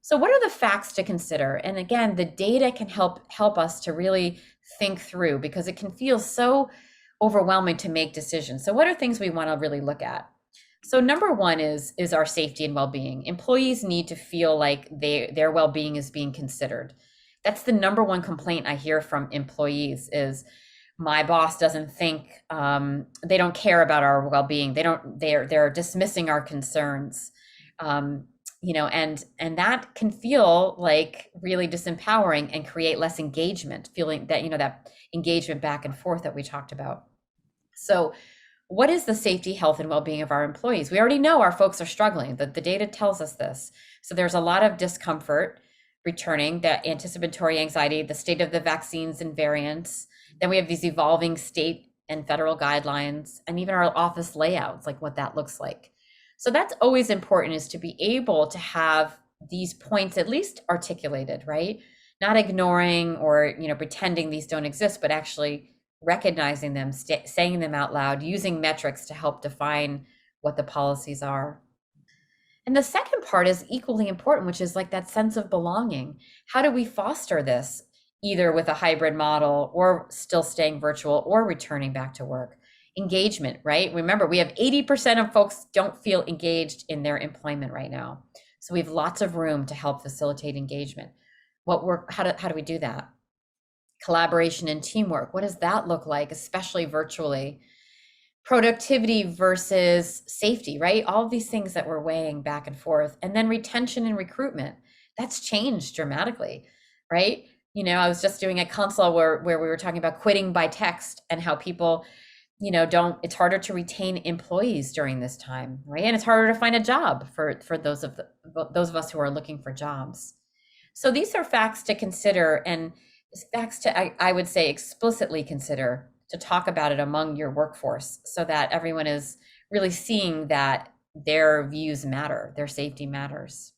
So what are the facts to consider? And again, the data can help us to really think through because it can feel so overwhelming to make decisions. So what are things we want to really look at? So number one is our safety and well-being. Employees need to feel like their well-being is being considered. That's the number one complaint I hear from employees is my boss doesn't think they don't care about our well-being. They're dismissing our concerns. Um, and that can feel like really disempowering and create less engagement, feeling that, that engagement back and forth that we talked about. So what is the safety, health, and well-being of our employees? We already know our folks are struggling. The data tells us this. So there's a lot of discomfort returning, the anticipatory anxiety, the state of the vaccines and variants. Then we have these evolving state and federal guidelines, and even our office layouts, like what that looks like. So that's always important, is to be able to have these points at least articulated, right? Not ignoring or pretending these don't exist, but actually recognizing them, saying them out loud, using metrics to help define what the policies are. And the second part is equally important, which is like that sense of belonging. How do we foster this, either with a hybrid model or still staying virtual or returning back to work? Engagement, right? Remember, we have 80% of folks don't feel engaged in their employment right now. So we have lots of room to help facilitate engagement. How do we do that? Collaboration and teamwork. What does that look like, especially virtually? Productivity versus safety, right? All of these things that we're weighing back and forth. And then retention and recruitment. That's changed dramatically, right? I was just doing a consult where we were talking about quitting by text and how people, it's harder to retain employees during this time, right? And it's harder to find a job for those of us who are looking for jobs. So these are facts to consider, and facts to, I would say, explicitly consider, to talk about it among your workforce so that everyone is really seeing that their views matter, their safety matters.